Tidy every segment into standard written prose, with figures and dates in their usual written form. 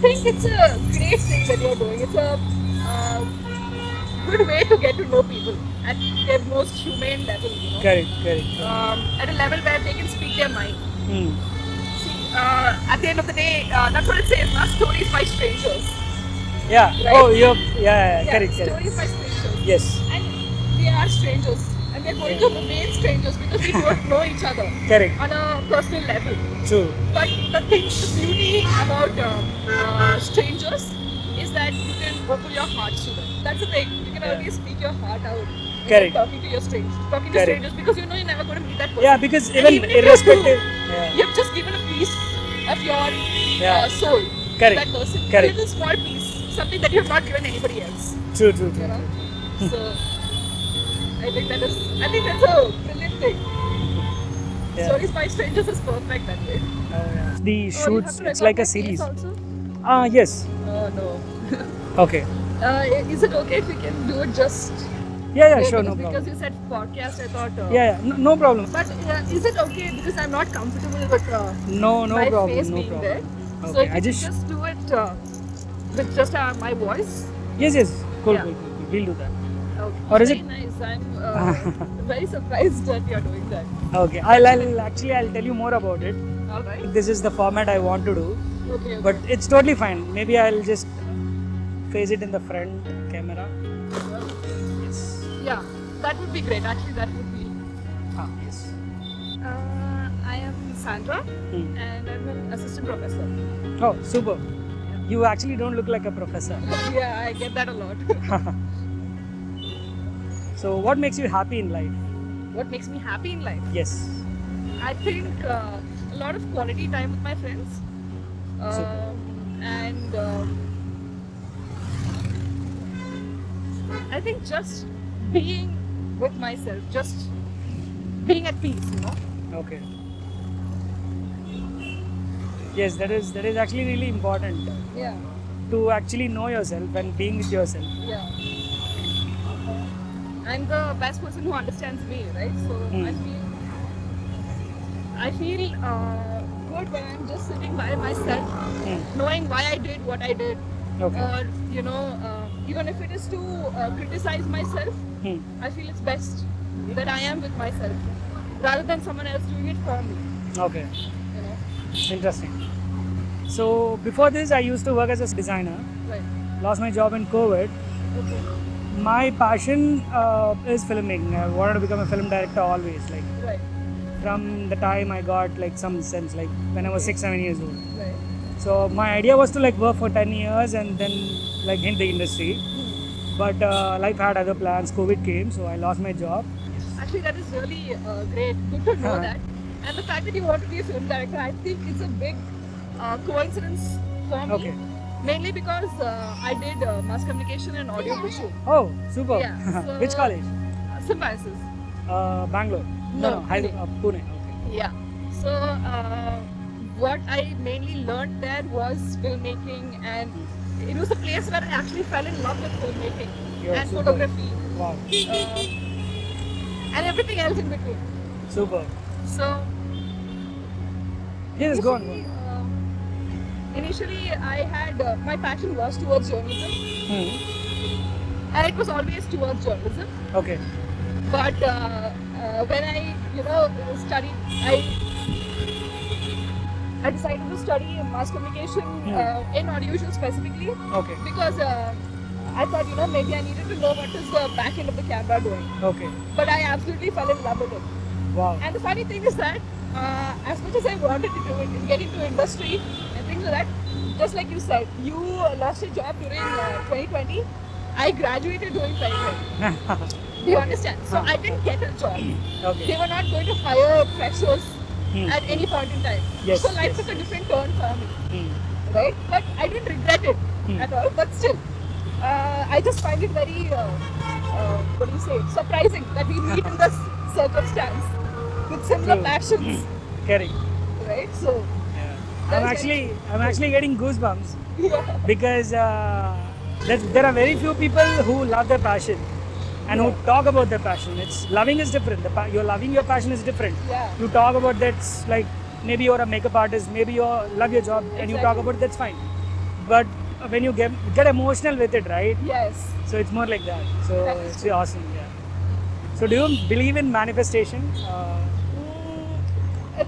think it's a great thing that you're doing. It's a good way to get to know people at their most humane level, you know. Correct. At a level where they can speak their mind. Hmm. See, at the end of the day, that's what it says, not stories by strangers. Yeah. Right? Oh, yeah. Correct. Stories by strangers. Yes. And we are strangers. And we're going to remain strangers because we don't know each other Correct. on a personal level. True. But the beauty about strangers is that you can open your hearts to them. That's the thing. You can always speak your heart out. when you're Correct. Talking to your strangers. Talking to Correct. strangers because you know you're never going to meet that person. Yeah, because And even if you irrespective. do, Yeah. you've just given a piece of your Yeah. soul Correct. to that person. Correct. A little small piece, something that you have not given anybody else. True. You know? So I think that's a brilliant thing. Yeah. Stories by strangers is perfect that way. Yeah. The Oh, you shoots, have to it's like a record my series. case also? Yes. Oh no. Okay. Is it okay if we can do it just? Yeah, here? sure, Because, no problem. Because you said podcast, I thought. Yeah, no problem. But is it okay because I'm not comfortable with No my problem. face No being problem. there? So Okay, if I you just. just do it with just my voice. Yes. Cool. Yeah. We'll do that. Okay. Or is Very it- nice. I'm very surprised that you're doing that. Okay. I'll tell you more about it. All right. This is the format I want to do, Okay. but it's totally fine. Maybe I'll just face it in the front camera. Yes. Yeah, that would be great. Actually, that would be. Yes. I am Sandra, Hmm. and I'm an assistant professor. Oh, super. You actually don't look like a professor. Yeah, I get that a lot. So, what makes you happy in life? What makes me happy in life? Yes. I think a lot of quality time with my friends, Super. and I think just being with myself, just being at peace, you know. Okay. Yes, that is actually really important Yeah, to actually know yourself and being with yourself. yeah. I'm the best person who understands me, right? So I feel good when I'm just sitting by myself, knowing why I did what I did, Okay. or even if it is to criticize myself, Hmm. I feel it's best that I am with myself rather than someone else doing it for me. Okay. You know, Interesting. So before this, I used to work as a designer. right? Lost my job in COVID. Okay, My passion is filmmaking. I wanted to become a film director always. Like right, from the time I got like some sense, like when I was 6-7 years old. right. So my idea was to like work for 10 years and then like hit the industry. But life had other plans. COVID came, so I lost my job. Actually, that is really great. Good to know Uh-huh. that. And the fact that you want to be a film director, I think it's a big coincidence for me. Okay. Mainly because I did mass communication and audio visual. Oh, super. Yeah, so- Which college? Symbiosis. Bangalore. No, Pune. Okay. Yeah. So what I mainly learned there was filmmaking, and it was a place where I actually fell in love with filmmaking You're and super. photography Wow. and everything else in between. Super. So Yes, go on. initially, initially I had my passion was towards journalism, and it was always towards journalism. Okay. But when I studied, I decided to study mass communication in audiovisual specifically Okay. because I thought maybe I needed to know what is the back end of the camera doing. Okay. But I absolutely fell in love with it. Wow. And the funny thing is that as much as I wanted to do it and get into industry and things like that, just like you said, you lost your job during 2020. I graduated during 2020. Do you understand? So I didn't get a job. Okay. They were not going to hire freshers Hmm. at any point in time. Yes, So life yes. took a different turn for me, Hmm. right? But I didn't regret it Hmm. at all. But still, I just find it very, what do you say, surprising that we meet in this circumstance with similar True. passions, Correct. right? So, I'm actually getting goosebumps yeah. because there are very few people who love their passion and who talk about their passion. It's loving is different. You're loving your passion is different. Yeah. You talk about that's like maybe you're a makeup artist, maybe you love your job and you talk Exactly. about that's fine. but when you get emotional with it, right? Yes. So it's more like that. So That is it's true. awesome. Yeah. So do you believe in manifestation?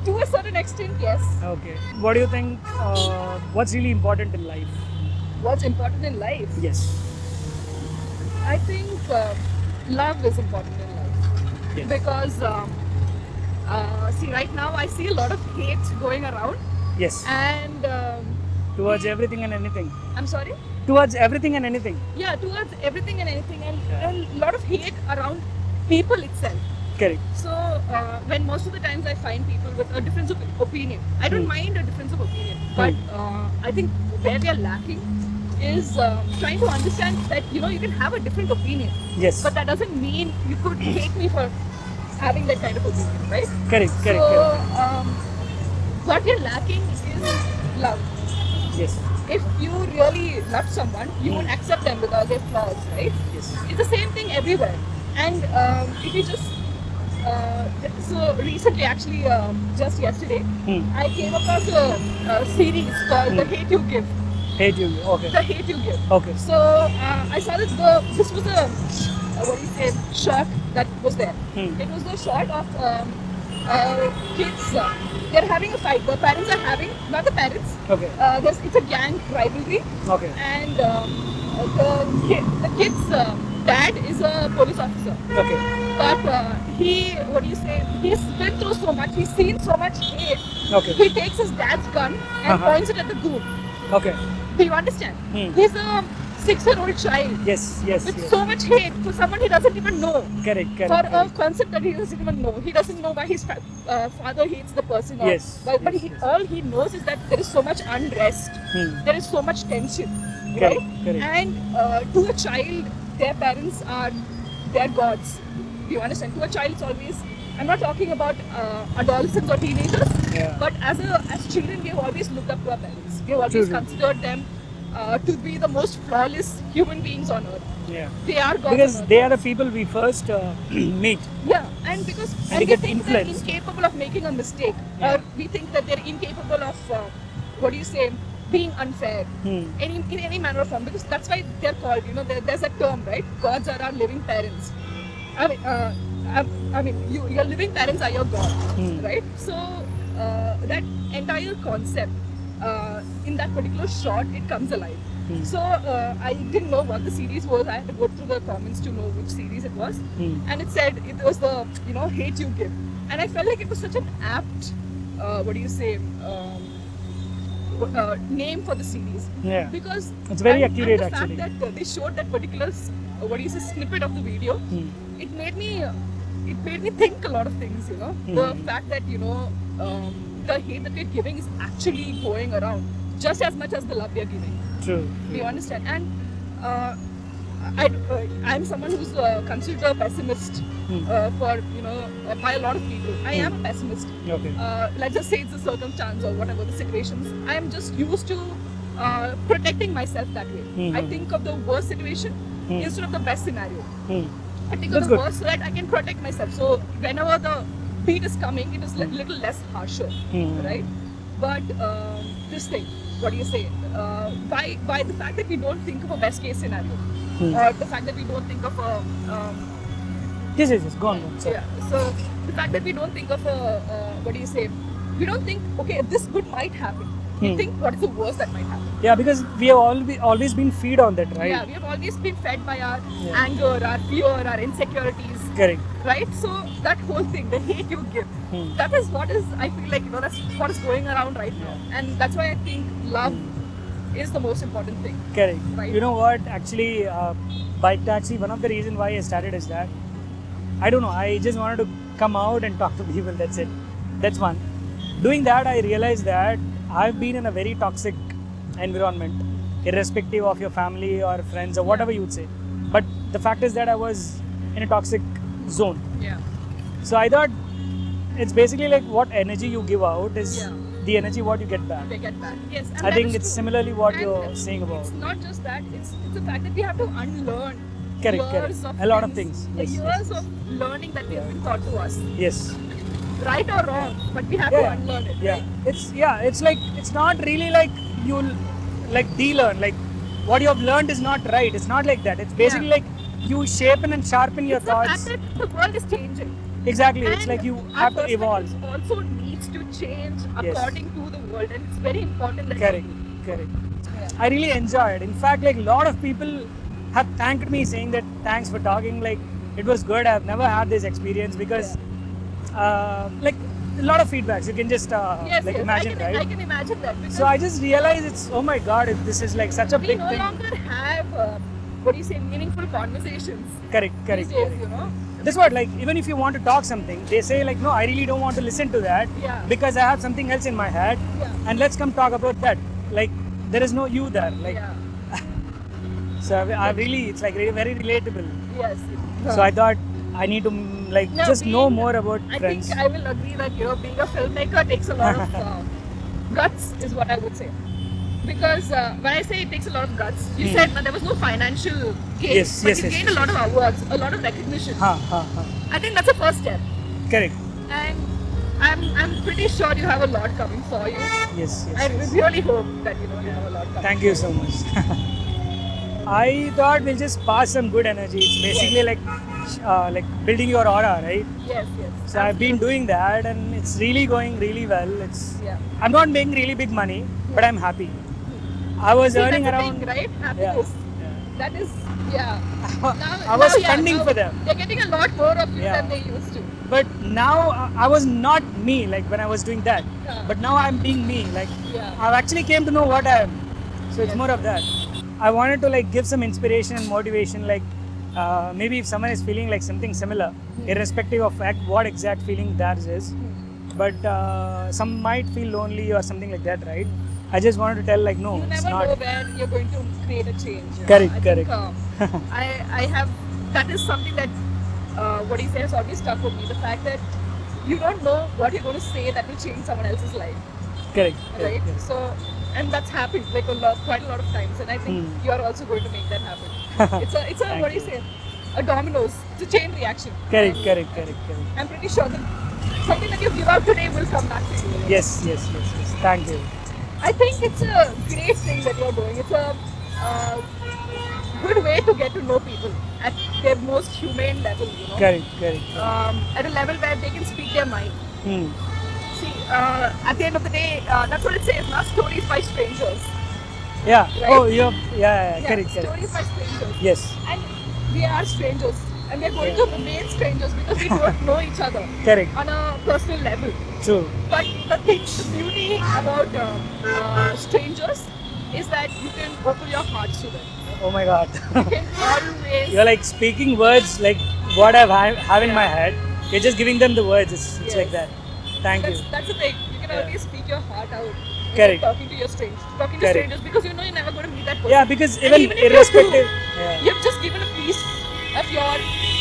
To a certain extent, yes. Okay. What do you think? What's really important in life? What's important in life? Yes. I think love is important in life. Yes. Because see, right now I see a lot of hate going around, Yes. and Towards everything and anything. I'm sorry. Towards everything and anything. Yeah, towards everything and anything, and Yeah. a lot of hate around people itself. Correct. So when most of the times I find people with a difference of opinion, I don't mind a difference of opinion, but I think where we are lacking is trying to understand that you can have a different opinion, Yes. but that doesn't mean you could hate me for having that kind of opinion, right? Correct. Correct. So Correct. what we're lacking is love. Yes. If you really love someone, you won't accept them without their flaws, right? Yes. It's the same thing everywhere. And if you just so recently, actually, just yesterday, I came across a series called The Hate You Give. Hate you. Okay. The Hate You Give. Okay. So I saw this. This was a what do you say? Shot that was there. It was the shot of kids. They're having a fight. The parents are having, not the parents. Okay. It's a gang rivalry, Okay. and the kid's dad is a police officer. Okay. But what do you say? He's been through so much. He's seen so much hate. Okay. He takes his dad's gun and points it at the goon. Okay. Do you understand? He's a 6-year-old child Yes. Yes. with Yes. so much hate for someone he doesn't even know. Correct. Correct. For correct. a concept that he doesn't even know. He doesn't know why his father hates the person. Or, Yes, But yes, yes. all he knows is that there is so much unrest. There is so much tension. Correct, Right? correct. And to a child, their parents are their gods. Do you understand? To a child, it's always. I'm not talking about adolescents or teenagers, Yeah. but as children, we have always looked up to our parents. We have always True, true. considered them to be the most flawless human beings on earth. Yeah. They are gods. Because on earth. they are the people we first meet. Yeah, and because And we they get think they're influenced. incapable of making a mistake, Yeah. or we think that they're incapable of what do you say, being unfair in any manner or form. Because that's why they're called. There's a term, right? Gods are our living parents. I mean, your living parents are your god, right? So that entire concept in that particular shot, it comes alive. So I didn't know what the series was. I had to go through the comments to know which series it was, and it said it was the Hate You Give, and I felt like it was such an apt what do you say name for the series. Yeah. Because It's very and accurate, the actually. fact that they showed that particular what do you say snippet of the video, it made me think a lot of things. The fact that the hate that we're giving is actually going around just as much as the love we're giving. True. Do you understand? And I'm someone who's considered a pessimist for by a lot of people. I am a pessimist. Okay. Let's just say it's the circumstance or whatever the situations. I am just used to protecting myself that way. I think of the worst situation instead of the best scenario. I think That's of the good. worst so that I can protect myself. So whenever the beat is coming, it is a little less harsher, right? But this thing, what do you say? By the fact that we don't think of a best case scenario, or the fact that we don't think of a Yes. Go on. Sorry. yeah. So the fact that we don't think of a what do you say? We don't think okay, this good might happen. We think what is the worst that might happen. Yeah, because we have always been feed on that, right? Yeah, we have always been fed by our Yeah. anger, our fear, our insecurities. Correct. Right? So that whole thing, the hate you give, that is what is, I feel like, that's what is going around right now. And that's why I think love is the most important thing. Correct. Right. You know what? Actually, Bike Taxi, one of the reasons why I started is that, I don't know, I just wanted to come out and talk to people, that's it. That's one. Doing that, I realized that I've been in a very toxic environment, irrespective of your family or friends or whatever you would say. But the fact is that I was in a toxic zone. Yeah. So I thought it's basically like what energy you give out is Yeah. the energy what you get back. They get back. Yes. And I that think is it's true. similarly what And you're saying about. It's not just that, it's the fact that we have to unlearn Correct, years correct. of A lot of things. The Yes, years of learning that we have been taught to us. Yes. Right or wrong, but we have to unlearn it. Yeah. Right? It's like it's not really like you'll like de-learn. Like what you have learned is not right. It's not like that. It's basically like you shapen and sharpen your It's the fact thoughts. that the world is changing. Exactly. It's And like you our have to evolve. perspective also needs to change Yes. according to the world, and it's very important that Correct. we do. Correct. Yeah. I really enjoyed. In fact, like a lot of people have thanked me saying that thanks for talking. Like it was good. I've never had this experience because like a lot of feedbacks. You can just Yes, like yes. imagine, I right? can imagine that. Because So I just realized it's oh my god, this is like such a we big no thing. longer have what do you say, meaningful conversations Correct. these Correct. days, Correct. you know. That's what, like, even if you want to talk something, they say, like, no, I really don't want to listen to that Yeah. because I have something else in my head, Yeah. and let's come talk about that. Like, there is no you there. Like, Yeah. so I really, it's like very relatable. Yes. So I thought I need to, like, Now, just know being- more about I friends. think I will agree that, you know, being a filmmaker takes a lot of guts, is what I would say. Because when I say it takes a lot of guts, you said that there was no financial gain, Yes, but yes, you yes, gained yes, a lot of awards, a lot of recognition. Ha. I think that's the first step, Correct. and I'm pretty sure you have a lot coming for you. Yes. I really hope that you know you have a lot coming. Thank you so much. I thought we'll just pass some good energy. It's basically like building your aura, right? Yes, yes. So I've been doing that, and it's really going really well. It's Yeah. I'm not making really big money, but I'm happy. I was See, earning that's the around. thing, right? Happiness. That is, yeah. I was yeah, spending for them. They're getting a lot more of you Yeah. than they used to. But now I was not me like when I was doing that. Yeah. But now I'm being me. Like Yeah. I've actually came to know what I am. So it's Yes. more of that. I wanted to like give some inspiration and motivation. Like maybe if someone is feeling like something similar, irrespective of what exact feeling theirs is, but some might feel lonely or something like that, right? I just wanted to tell like no, You it's never not. know where you're going to create a change. you know. Correct, I correct. Think, I have, that is something that, what he says has always stuck with me. The fact that you don't know what you're going to say that will change someone else's life, Correct. right? Correct. Correct. So, and that's happened like quite a lot of times, and I think you are also going to make that happen. It's a Thank what do you say? A dominoes. It's a chain reaction. Correct. And Correct. Correct. Correct. I'm pretty sure that something that you give out today will come back to you. Yes. Yes. Yes. Yes. Thank you. I think it's a great thing that you're doing. It's a good way to get to know people at their most humane level, you know. Correct. Correct. At a level where they can speak their mind. Hmm. See, at the end of the day, that's what it says, not stories by strangers. Yeah. Right? Oh, yeah. Correct. Correct. Stories by strangers. Yes. And we are strangers. And we're going to remain strangers because we don't know each other Correct. on a personal level. True. But the beauty about strangers is that you can open your hearts to them. Oh my God. You can always. You're like speaking words like what have in my head. You're just giving them the words. It's Yes. like that. Thank you. That's the thing. You can Yeah. always speak your heart out. when Correct. you're Talking to your talking to Correct. strangers because you know you're never going to meet that person. Yeah, because And even if you irrespective. do, Yeah. you've just given a piece of your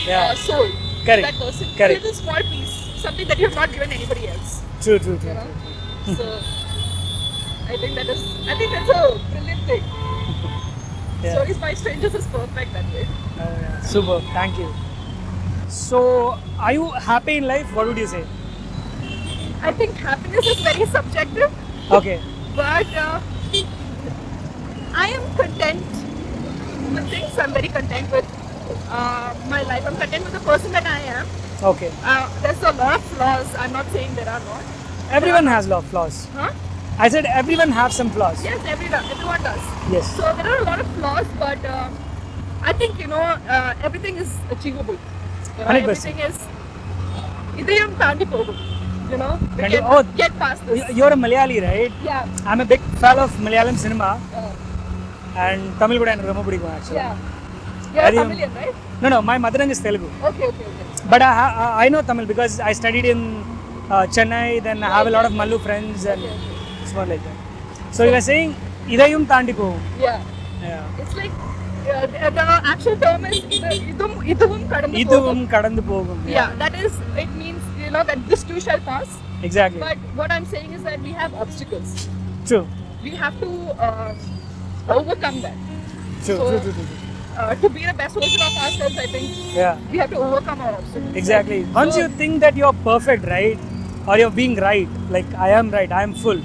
Yeah. soul Correct. to that person. Correct. A little small piece, something that you have not given anybody else. True. True. True. You know. true. So I think that's a brilliant thing. Yeah. Stories by strangers is perfect that way. Yeah. Super. Thank you. So, are you happy in life? What would you say? I think happiness is very subjective, Okay. but I am content with things. I'm very content with my life. I'm content with the person that I am. Okay. There's a lot of flaws. I'm not saying there are not. Everyone has lot of flaws. Huh? I said everyone has some flaws. Yes, everyone does. Yes. So there are a lot of flaws, but I think everything is achievable. 100%. Everything is. Idayam tandi pogum. You know, we Tandi- can oh, get past this. You're a Malayali, right? Yeah. I'm a big fan of Malayalam cinema Uh, and Tamil kuda enakku romba pidikkum actually. yeah. You're Very- Tamilian, right? No, my mother tongue is Telugu. Okay. But I know Tamil because I studied in Chennai, then I have a lot of Mallu friends and Okay. it's more like that. So you were saying, idayum tandi povum. Yeah. Yeah. It's like the actual term is iduvum kadandu pogum. Iduvum kadandu pogum. Yeah, that is, it means, that this too shall pass. Exactly. But what I'm saying is that we have obstacles. True. We have to overcome that. True. So- True. To be the best version of ourselves, I think Yeah. we have to overcome our obstacles. Exactly. Once So- you think that you're perfect, right, or you're being right, like I am right, I am full.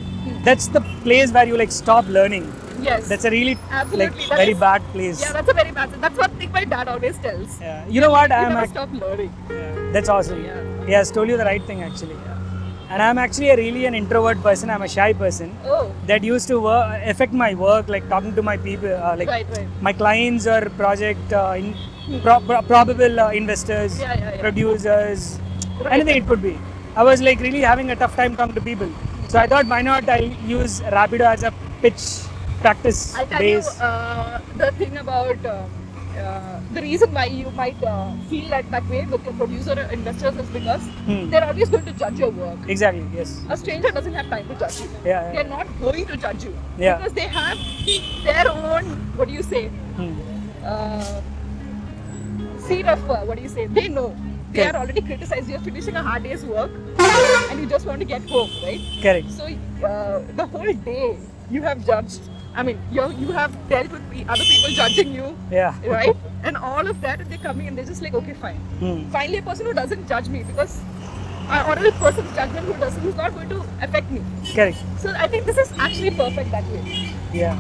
That's the place where you like stop learning. Yes. That's a really Absolutely. like That very is- bad place. Yeah, that's a very bad. That's one thing my dad always tells. Yeah. You know what? You I'm never stop learning. yeah, that's awesome. Yeah. He has told you the right thing actually. And I'm actually really an introvert person. I'm a shy person. Oh, That used to affect my work, like talking to my people, like right. my clients or project probable investors, Yeah. producers, Right. anything it could be. I was like really having a tough time talking to people. So I thought, why not I use Rapido as a pitch practice I'll tell base. you the thing about the reason why you might feel that way with your producer or investors is because they're always going to judge your work. Exactly. Yes. A stranger doesn't have time to judge you. Yeah. They're not going to judge you Yeah. because they have their own, what do you say, Hmm. uh, seed of, what do you say, they know. They Correct. are already criticized. You're finishing a hard day's work and you just want to get home, right? Correct. So the whole day you have judged. I mean, you have dealt with other people judging you, Yeah. right? And all of that, and they're coming and they're just like, okay, fine. Hmm. Finally, a person who doesn't judge me because, or a person's judgment who's not going to affect me. Correct. So I think this is actually perfect that way. Yeah.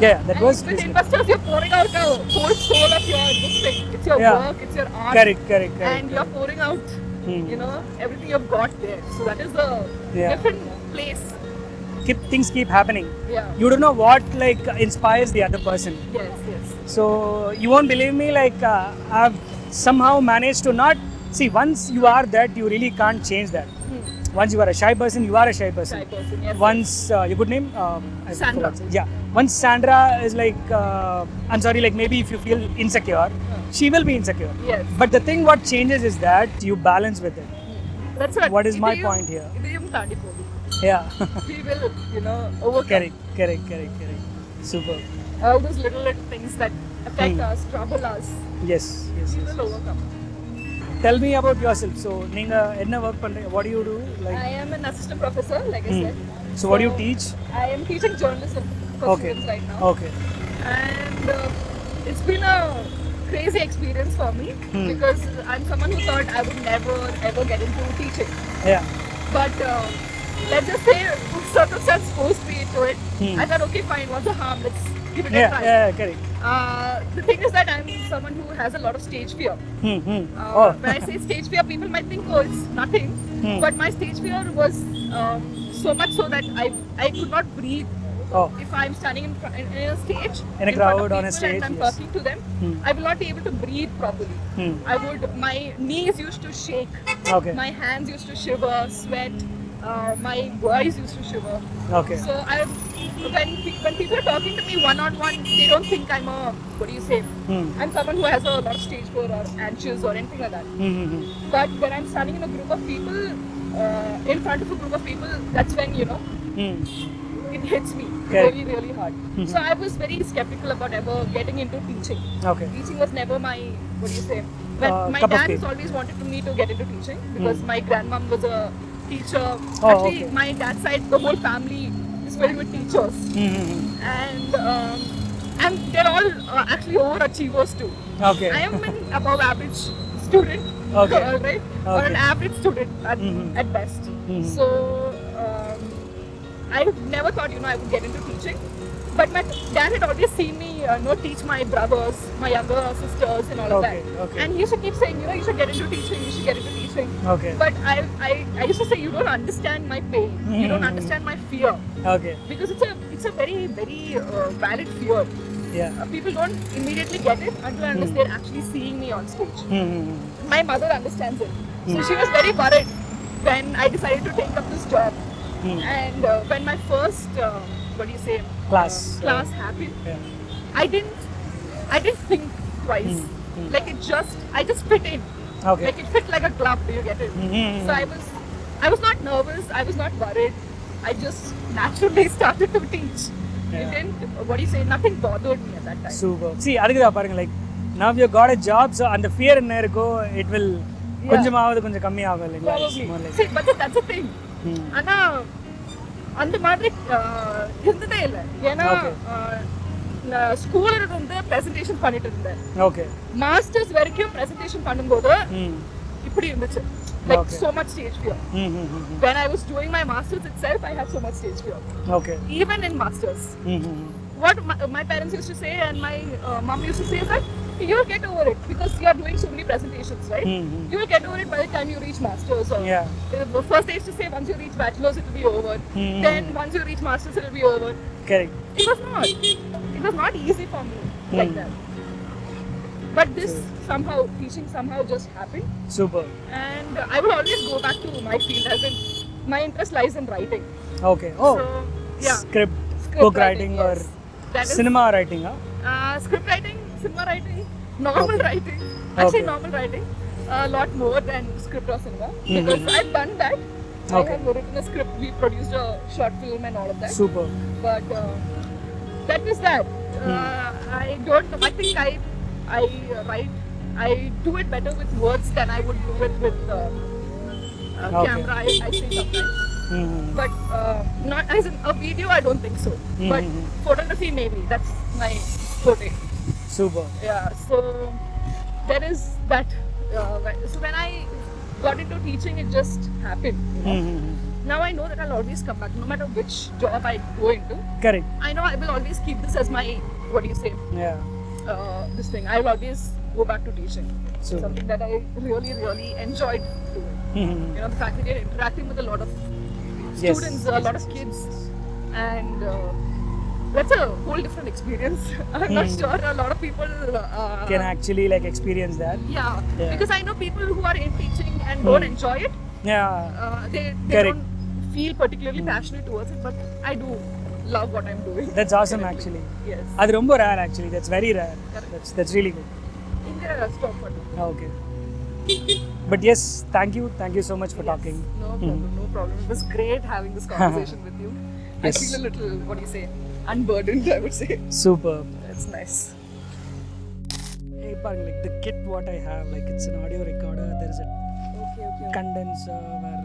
Yeah. That And was. with investors, you're pouring out the whole soul of your this thing. It's your Yeah. work, it's your art, Correct. and you're pouring out, Hmm. everything you've got there. So that is the Yeah. different place. Things keep happening. Yeah. You don't know what like inspires the other person. Yes. So you won't believe me, like I've somehow managed to not see, once you are that, you really can't change that. Once you are a shy person, you are a shy person. Shy person, yes. Once your good name? I Sandra. forgot. Yeah. Once Sandra is like, I'm sorry, like maybe if you feel insecure, she will be insecure. Yes. But the thing what changes is that you balance with it. That's what is my point here? Yeah. We will, overcome Correct. Super. all those little things that affect Hmm. us, trouble us. Yes. We will overcome. Tell me about yourself. So, நீங்க என்ன work பண்றீங்க? What do you do? Like, I am an assistant professor, like I said. so what do you teach? I am teaching journalism for Okay. students right now. Okay. And it's been a crazy experience for me because I'm someone who thought I would never ever get into teaching. Yeah. But let's just say circumstance forced me into it. I thought, okay, fine, what's the harm? Let's give it a try. Yeah, correct. The thing is that I'm someone who has a lot of stage fear. Oh. When I say stage fear, people might think, oh, it's nothing. But my stage fear was so much so that I could not breathe. Oh. If I'm standing in a stage, In a front of crowd, on a people stage, and I'm yes. talking to them, I will not be able to breathe properly. My knees used to shake, Okay. my hands used to shiver, sweat, my voice used to shiver. Okay. So when people are talking to me one-on-one, they don't think I'm what do you say? I'm someone who has a lot of stage fear or anxious or anything like that. But when I'm standing in a group of people, in front of a group of people, that's when, it hits me Correct. really hard. So I was very skeptical about ever getting into teaching. Okay. Teaching was never my, what do you say? When my cup of dad tea. has always wanted me to get into teaching because my grandmom was a teacher. Oh, Actually, okay. my dad's side, the whole family is filled with teachers. And they're all actually overachievers too. Okay. I am an above average student, Okay. right? Or an Okay. average student at best. So I never thought I would get into teaching. But my dad had always seen me teach my brothers, my younger sisters, and all of Okay, that. okay. And he used to keep saying, you should get into teaching, you should get into teaching. Okay. But I used to say, you don't understand my pain, you don't understand my fear, Okay. because it's a very very valid fear. Yeah. People don't immediately get it until they're actually seeing me on stage. My mother understands it, so she was very worried when I decided to take up this job. And when my first what do you say Class. class happened, Yeah. I didn't think twice. Like I just fit in. Okay. Like it fit like a glove. Do you get it? So I was not nervous. I was not worried. I just naturally started to teach. It didn't. What do you say? Nothing bothered me at that time. Super. See, அதுக்கு தான் பாருங்க, like now you got a job, so அந்த fear என்ன இருக்கோ, it will கொஞ்சமாவது கொஞ்சம் கம்மியாகும் இல்லைங்களா? It's Probably. more like- See, but that's the thing. ஆனா அந்த மாதிரி இருந்ததே இல்லை. ஏன்னா நான் ஸ்கூல்ல இருந்து பிரசன்டேஷன் பண்ணிட்டு இருந்தேன். Okay. மாஸ்டர்ஸ் வரைக்கும் பிரசன்டேஷன் பண்ணும்போது இப்படி இருந்துச்சு. Like so much stage fear. When I was doing my masters itself, I had so much stage fear. Okay. Even in masters. what my parents used to say and my mom used to say is that you'll get over it because you are doing so many presentations, right? Mhm. You will get over it by the time you reach masters. Or Yeah. First they used to say once you reach bachelors it will be over. Mhm. Then once you reach masters it will be over. Correct. It was not. It was not easy for me like Hmm. that. But this True. somehow, teaching somehow just happened. Super. And I will always go back to my field, as in my interest lies in writing. Okay. Oh, So, yeah. script, Script book writing, yes. or That is, cinema writing, huh? script writing, cinema writing, normal Okay. writing. Actually, Okay. normal writing. A lot more than script or cinema. Mhm. Because I've done that. I Okay. have written a script, we produced a short film and all of that. Super. But that is that. I don't know. I think I write. I do it better with words than I would do it with Okay. camera. I say sometimes, Mhm. but not as in a video. I don't think so. But Mhm. photography maybe. That's my forte. Super. Yeah. So there is that. So when I got into teaching, it just happened. You know? Mhm. Now I know that I'll always come back, no matter which job I go into. Correct. I know I will always keep this as my, what do you say, Yeah. this thing. I will always go back to teaching. So- Something that I really, really enjoyed doing. Mhm. You know, the fact that you're interacting with a lot of Yes. students, a lot of kids, and that's a whole different experience. I'm not sure a lot of people Can actually like experience that. yeah, Yeah. because I know people who are in teaching and don't enjoy it. Yeah. They Correct. don't feel particularly passionate towards it, but I do love what I'm doing. That's awesome actually. Yes. அது ரொம்ப rare actually. That's very rare. Correct. That's really good. India has top one. Okay. But yes, thank you so much for talking. No problem, no problem. It was great having this conversation with you. Yes. I feel a little, what do you say, unburdened, I would say. Superb. That's nice. Hey, Pang, like the kit what I have, like it's an audio recorder. There is a Okay. condenser where